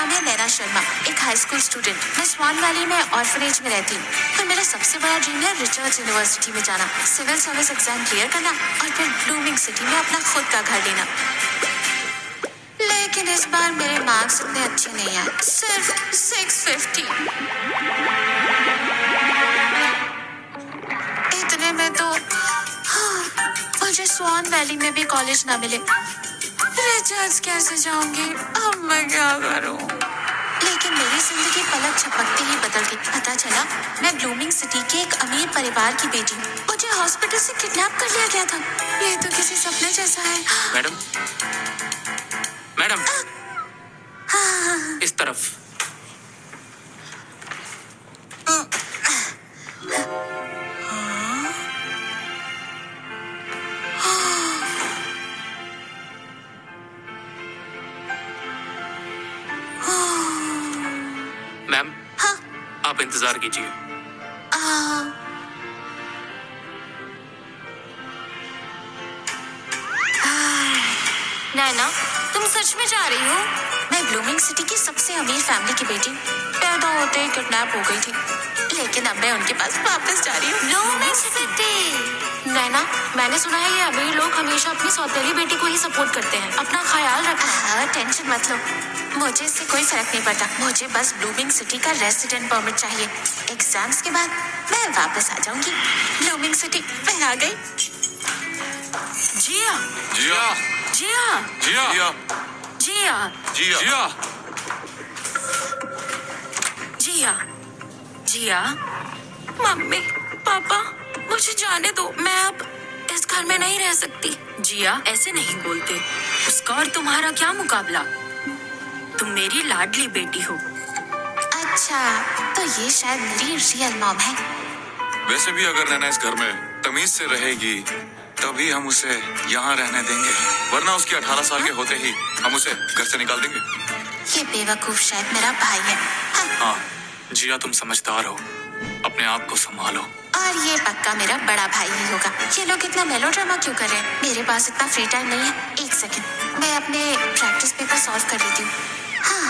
नाम है नैना शर्मा, एक हाई स्कूल स्टूडेंट। मैं स्वान वैली में ऑर्फनेज में रहती हूँ। पर मेरा सबसे बड़ा ड्रीम है रिचर्ड्स यूनिवर्सिटी में जाना, सिविल सर्विस एग्जाम क्लियर करना और फिर ब्लूमिंग सिटी में अपना खुद का घर लेना। लेकिन इस बार मेरे मार्क्स इतने अच्छे नहीं आए, सिर्फ 650। इतने में तो मुझे स्वान वैली में भी कॉलेज ना मिले, रिचर्ड्स कैसे जाऊंगी? अब मैं क्या करूं? लेकिन मेरी जिंदगी पलक झपकते ही बदल गई। पता चला मैं ब्लूमिंग सिटी के एक अमीर परिवार की बेटी हूँ। मुझे हॉस्पिटल से किडनैप कर लिया गया था। ये तो किसी सपने जैसा है। मैडम, मैडम, इस तरफ। मैम, हाँ? आप इंतजार कीजिए। नैना, तुम सच में जा रही हो? मैं ब्लूमिंग सिटी की सबसे अमीर फैमिली की बेटी, पैदा होते ही किडनैप हो गई थी, लेकिन अब मैं उनके पास वापस जा रही हूँ। Blooming city. नैना, मैंने सुना है ये अमीर लोग हमेशा अपनी सौतेली बेटी को ही सपोर्ट करते हैं। अपना ख्याल रखना। टेंशन मत लो, मुझे इससे कोई फर्क नहीं पड़ता। मुझे बस ब्लूमिंग सिटी का रेसिडेंट परमिट चाहिए। एग्जाम्स के बाद मैं वापस आ जाऊंगी। ब्लूमिंग सिटी मैं आ गई। जिया, जिया, जिया, जिया, जिया, जिया, जिया, जिया। मम्मी, पापा, मुझे जाने दो। मैं अब इस घर में नहीं रह सकती। जिया, ऐसे नहीं बोलते। उसका और तुम्हारा क्या मुकाबला? तुम मेरी लाडली बेटी हो। अच्छा, तो ये शायद मेरी रियल मॉम है। वैसे भी अगर नैना इस घर में तमीज से रहेगी तभी हम उसे यहाँ रहने देंगे, वरना उसके 18 साल के होते ही हम उसे घर से निकाल देंगे। ये बेवकूफ शायद मेरा भाई है। हाँ, जिया, तुम समझदार हो, अपने आप को संभालो। और ये पक्का मेरा बड़ा भाई ही होगा। ये लोग इतना मेलोड्रामा क्यों कर रहे हैं? मेरे पास इतना फ्री टाइम नहीं है। एक सेकंड, मैं अपने प्रैक्टिस पेपर सॉल्व कर लेती हूँ। हाँ।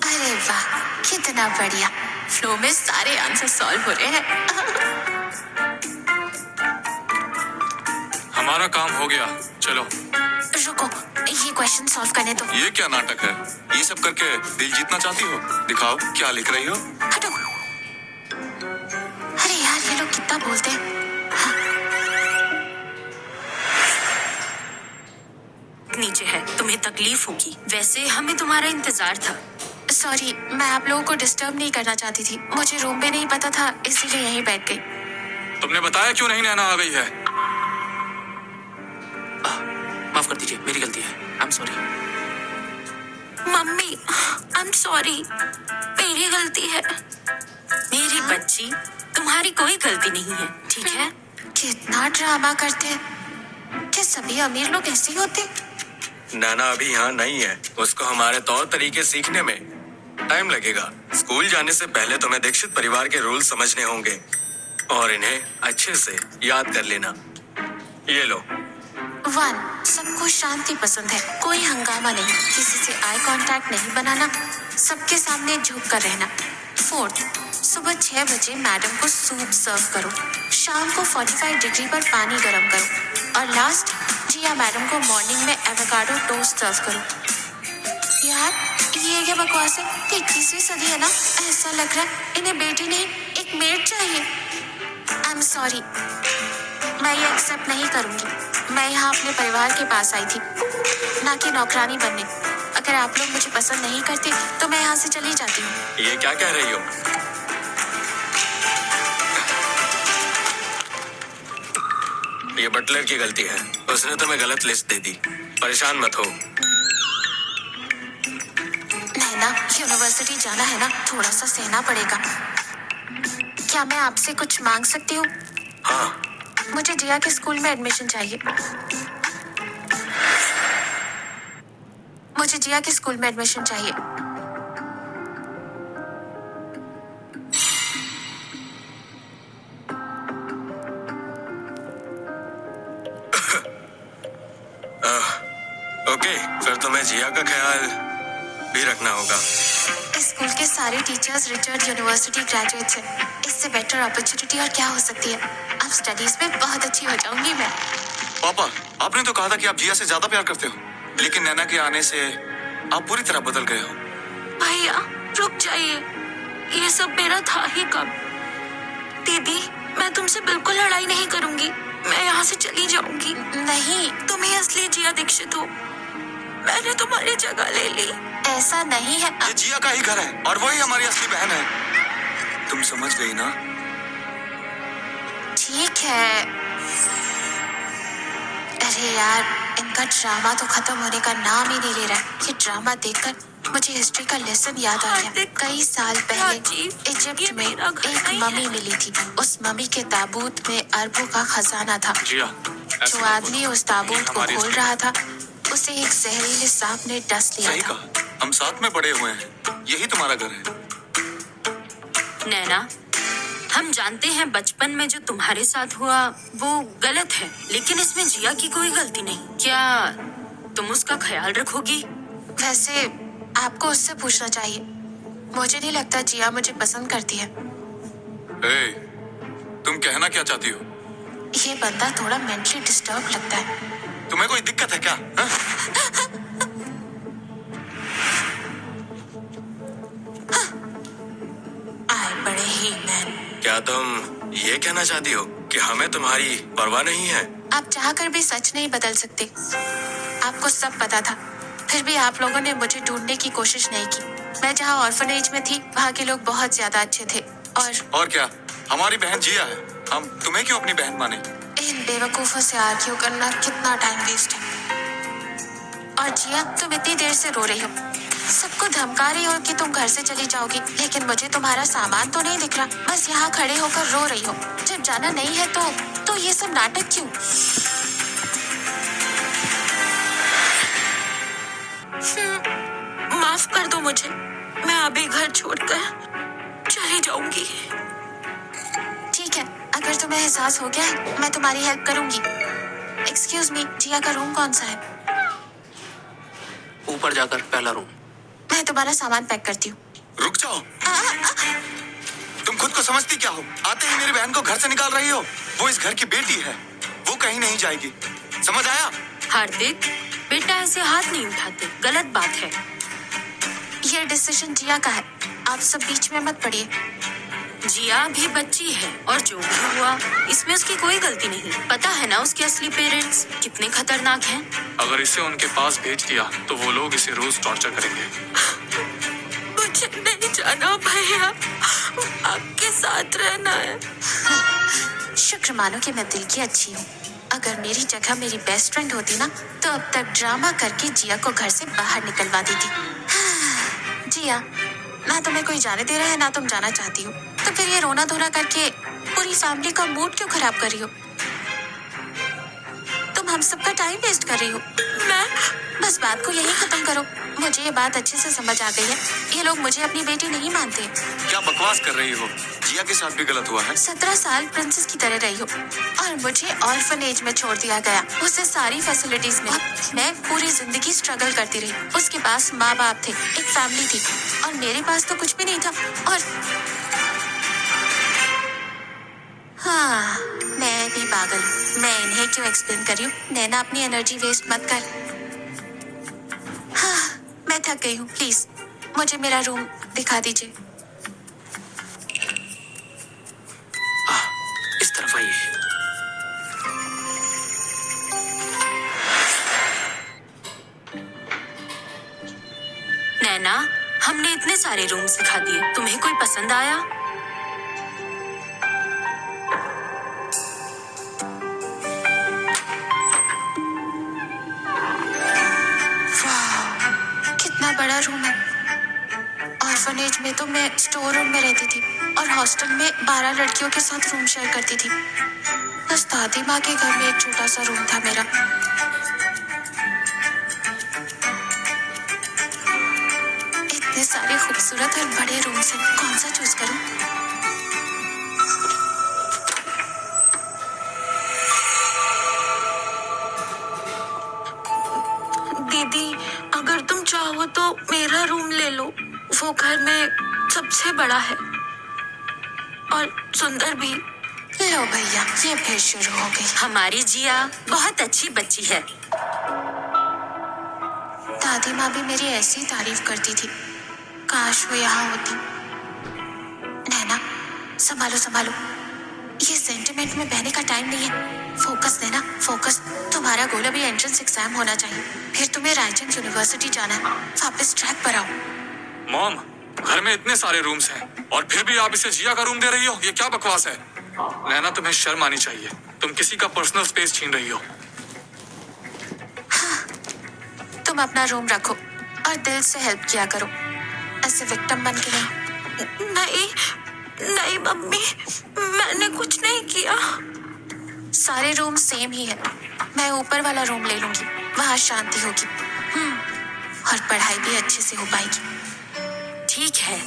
अरे वाह, कितना बढ़िया। फ्लो में सारे आंसर सॉल्व हो रहे हैं। हमारा काम हो गया, चलो। रुको, ये क्वेश्चन सॉल्व करने दो। ये क्या नाटक है? ये सब करके दिल जीतना चाहती हो? दिखाओ क्या लिख रही हो। हटो। अरे यार, ये लोग कितना बोलते हैं। नीचे है, तुम्हें तकलीफ होगी। वैसे हमें तुम्हारा इंतजार था। सॉरी, मैं आप लोगों को डिस्टर्ब नहीं करना चाहती थी। मुझे रूम में नहीं पता था, इसीलिए यहीं बैठ गई। तुमने बताया क्यों नहीं नैना आ गई है? माफ कर दीजिए, मेरी गलती है। I am sorry. Mummy, I am sorry, मेरी गलती है। मेरी बच्ची, तुम्हारी कोई गलती नहीं है, ठीक है? कितना ड्रामा करते हैं। क्या सभी अमीर लोग ऐसे ही होते? नैना अभी यहाँ नहीं है, उसको हमारे तौर तरीके सीखने में टाइम लगेगा। स्कूल जाने से पहले तुम्हें दीक्षित परिवार के रूल समझने होंगे और इन्हें अच्छे से याद कर लेना। ये लो। 1, सबको शांति पसंद है, कोई हंगामा नहीं, किसी से आई कांटेक्ट नहीं बनाना, सबके सामने झुक कर रहना। 4, सुबह 6 बजे मैडम को सूप सर्व करो, शाम को 45 डिग्री पर पानी गर्म करो और लास्ट, जिया मैडम को मॉर्निंग में एवोकाडो टोस्ट सर्व करो। यार, ये क्या बकवास है? 21वीं सदी है ना? ऐसा लग रहा है इन्हें बेटी नहीं, एक मेड चाहिए। आई एम सॉरी, मैं ये एक्सेप्ट नहीं करूंगी। मैं यहाँ अपने परिवार के पास आई थी, ना कि नौकरानी बनने। अगर आप लोग मुझे पसंद नहीं करते तो मैं यहाँ से चली जाती हूँ। ये क्या कह रही हो? ये बटलर की गलती है, उसने तुम्हें गलत लिस्ट दे दी। परेशान मत हो। नैना, यूनिवर्सिटी जाना है ना, थोड़ा सा सहना पड़ेगा। क्या मैं आपसे कुछ मांग सकती हूँ? हाँ, मुझे जिया के स्कूल में एडमिशन चाहिए। मुझे जिया के स्कूल में एडमिशन चाहिए। ओके, फिर तुम्हें जिया का ख्याल भी रखना होगा। स्कूल के सारे टीचर्स रिचर्ड यूनिवर्सिटी ग्रेजुएट्स हैं। इससे बेटर अपॉर्चुनिटी और क्या हो सकती है। अब स्टडीज में बहुत अच्छी हो जाऊंगी मैं। पापा, आपने तो कहा था कि आप जिया से ज्यादा प्यार करते हो, लेकिन नैना के आने से आप पूरी तरह बदल गए हो। भैया रुक जाइए, ये सब मेरा था ही कब। दीदी, मैं तुमसे बिल्कुल लड़ाई नहीं करूंगी, मैं यहाँ से चली जाऊंगी। नहीं, तुम ही असली जिया दीक्षित हो, मैंने तुम्हारी जगह ले ली। ऐसा नहीं है। ये जिया का ही घर है और वही हमारी असली बहन है। तुम समझ गई ना? ठीक है। अरे यार, इनका ड्रामा तो खत्म होने का नाम ही नहीं ले रहा है। ये ड्रामा देखकर मुझे हिस्ट्री का लेसन याद आ गया। कई साल पहले इजिप्ट में एक मम्मी मिली थी। उस मम्मी के ताबूत में अरबों का खजाना था। जिया, ऐसे जो मत आदमी बोलो। उस ताबूत ये को हमारी खोल असली- रहा था, उसे एक जहरीले सांप ने डस लिया सही था। कहा, हम साथ में बड़े हुए हैं, यही तुम्हारा घर है। नैना, हम जानते हैं बचपन में जो तुम्हारे साथ हुआ वो गलत है, लेकिन इसमें जिया की कोई गलती नहीं। क्या तुम उसका ख्याल रखोगी? वैसे आपको उससे पूछना चाहिए। मुझे नहीं लगता जिया मुझे पसंद करती है। ए, तुम कहना क्या चाहती हो? ये बंदा थोड़ा मेंटली डिस्टर्ब लगता है। तुम्हें कोई दिक्कत है क्या? हा? आए बड़े ही मैन। क्या तुम ये कहना चाहती हो कि हमें तुम्हारी परवाह नहीं है? आप चाहकर भी सच नहीं बदल सकते। आपको सब पता था, फिर भी आप लोगों ने मुझे ढूंढने की कोशिश नहीं की। मैं जहाँ ऑर्फनेज में थी, वहाँ के लोग बहुत ज्यादा अच्छे थे। और क्या, हमारी बहन जिया है, हम तुम्हें क्यों अपनी बहन माने? इन बेवकूफों से आर्ग्यू करना कितना टाइम वेस्ट है। और जिया, तुम इतनी देर से रो रही हो, सबको धमका रही हो कि तुम घर से चली जाओगी, लेकिन मुझे तुम्हारा सामान तो नहीं दिख रहा। बस यहाँ खड़े होकर रो रही हो। जब जाना नहीं है तो ये सब नाटक क्यों? माफ कर दो मुझे, मैं अभी घर छोड़कर चली जाऊंगी। ठीक है, अगर तुम्हें एहसास हो गया है, मैं तुम्हारी हेल्प करूंगी। एक्सक्यूज मी, जिया का रूम कौन सा है? ऊपर जाकर पहला रूम। मैं तुम्हारा सामान पैक करती हूँ। रुक जाओ, तुम खुद को समझती क्या हो? आते ही मेरी बहन को घर से निकाल रही हो। वो इस घर की बेटी है, वो कहीं नहीं जाएगी, समझ आया? हार्दिक, बेटा ऐसे हाथ नहीं उठाते, गलत बात है। ये डिसीजन जिया का है, आप सब बीच में मत पड़िए। जिया भी बच्ची है और जो भी हुआ इसमें उसकी कोई गलती नहीं। पता है ना उसके असली पेरेंट्स कितने खतरनाक हैं। अगर इसे उनके पास भेज दिया तो वो लोग इसे रोज टॉर्चर करेंगे। मुझे नहीं जाना भैया, आपके साथ रहना है। शुक्र मानो कि मैं दिल की अच्छी हूँ। अगर मेरी जगह मेरी बेस्ट फ्रेंड होती ना, तो अब तक ड्रामा करके जिया को घर से बाहर निकलवा देती। जिया, ना तुम्हें कोई जाने दे रहा है ना तुम जाना चाहती हो, तो फिर ये रोना धोना करके पूरी फैमिली का मूड क्यों खराब कर रही हो? तुम हम सबका टाइम वेस्ट कर रही हो। मैं बस बात को यही खत्म करो। मुझे ये बात अच्छे से समझ आ गई है, ये लोग मुझे अपनी बेटी नहीं मानते। क्या बकवास कर रही हो? जिया के साथ भी गलत हुआ है। 17 साल प्रिंसेस की तरह रही हो और मुझे ऑर्फनेज में छोड़ दिया गया। उसे सारी फैसिलिटीज मिली। मैं पूरी जिंदगी स्ट्रगल करती रही। उसके पास माँ बाप थे, एक फैमिली थी, और मेरे पास तो कुछ भी नहीं था। और हाँ, मैं भी पागल हूँ। मैं इन्हें क्यों एक्सप्लेन कर रही हूँ? नैना, अपनी एनर्जी वेस्ट मत कर। हाँ, मैं थक गई हूँ। प्लीज मुझे मेरा रूम दिखा दीजिए। इस तरफ आइए। नैना, हमने इतने सारे रूम्स दिखा दिए, तुम्हें कोई पसंद आया? वाह, कितना बड़ा रूम है। ऑर्फनेज में तो मैं स्टोर रूम में रहती थी और हॉस्टल में 12 लड़कियों के साथ रूम शेयर करती थी। बस दादी माँ के घर में एक छोटा सा रूम था मेरा। इतने सारे खूबसूरत और बड़े रूम से कौन सा चूज करूं? दीदी, अगर तुम चाहो तो मेरा रूम ले लो। वो घर में सबसे बड़ा है और सुंदर भी। लो भैया, ये फिर शुरू हो गई। हमारी जिया बहुत अच्छी बच्ची है। दादी माँ भी मेरी ऐसी तारीफ करती थी। काश वो यहाँ होती। नैना, संभालो संभालो, ये सेंटिमेंट में बहने का टाइम नहीं है। फोकस देना, फोकस। तुम्हारा गोल अभी एंट्रेंस एग्जाम होना चाहिए, फिर तुम्हें रायचंद यूनिवर्सिटी जाना है। वापस ट्रैक पर आओ। मॉम, घर में इतने सारे रूम्स हैं और फिर भी आप इसे जिया का रूम दे रही हो? ये क्या बकवास है? नैना, तुम्हें शर्म आनी चाहिए। तुम किसी का पर्सनल स्पेस छीन रही हो। तुम अपना रूम रखो और दिल से हेल्प किया करो, ऐसे विक्टिम बन के नहीं। नहीं नहीं मम्मी, मैंने कुछ नहीं किया। सारे रूम सेम ही है। मैं ऊपर वाला रूम ले लूंगी, वहां शांति होगी। और पढ़ाई भी अच्छे से हो पाएगी। ठीक है,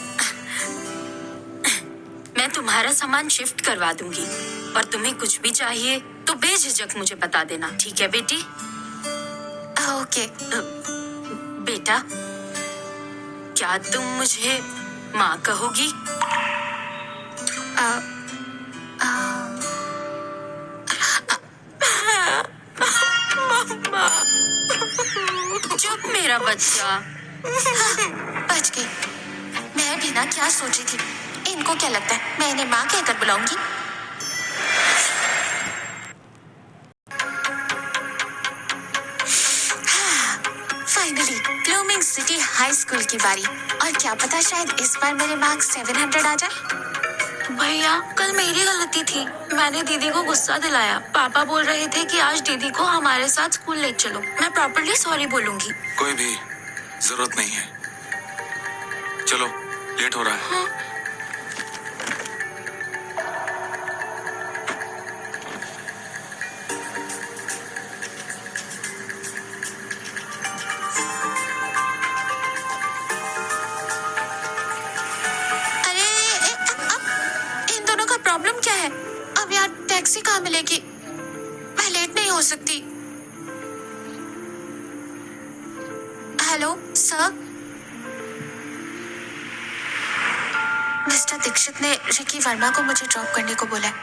मैं तुम्हारा सामान शिफ्ट करवा दूंगी और तुम्हें कुछ भी चाहिए तो बेझिझक मुझे बता देना, ठीक है बेटी? ओके। बेटा, क्या तुम मुझे माँ कहोगी? चुप मेरा बच्चा। बच गई। मैं भी ना क्या सोच रही थी, इनको क्या लगता है मैं इन्हें माँ कहकर बुलाऊंगी? Finally blooming city high school की बारी। और क्या पता शायद इस बार मेरे मार्क्स 700 आ जाए। भैया, कल मेरी गलती थी। मैंने दीदी को गुस्सा दिलाया। पापा बोल रहे थे कि आज दीदी को हमारे साथ स्कूल ले चलो। मैं प्रॉपर्ली सॉरी बोलूंगी। कोई भी जरूरत नहीं है। चलो, लेट हो रहा है। अरे अब इन दोनों का प्रॉब्लम क्या है? अब यार टैक्सी कहाँ मिलेगी? मैं लेट नहीं हो सकती। हेलो सर, मिस्टर दीक्षित ने रिकी वर्मा को मुझे ड्रॉप करने को बोला है।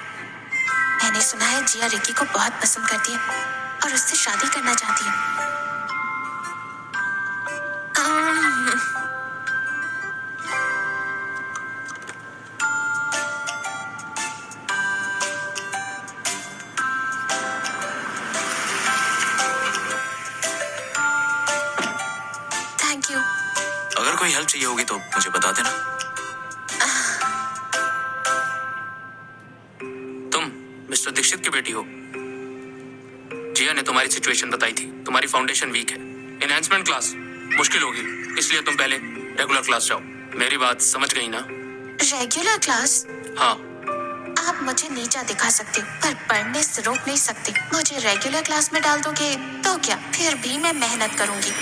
मैंने सुना है जिया रिकी को बहुत पसंद करती है और उससे शादी करना चाहती है। Thank you. अगर कोई हेल्प चाहिए होगी तो मुझे बता देना। तुम मिस्टर दीक्षित की बेटी हो? जिया ने तुम्हारी सिचुएशन बताई थी। तुम्हारी फाउंडेशन वीक है। एनहांसमेंट क्लास मुश्किल होगी, इसलिए तुम पहले रेगुलर क्लास जाओ। मेरी बात समझ गई ना? Regular class? हाँ। आप मुझे नीचा दिखा सकते हो पर पढ़ने से रोक नहीं सकते। मुझे रेगुलर क्लास में डाल दोगे तो क्या, फिर भी मैं मेहनत करूंगी।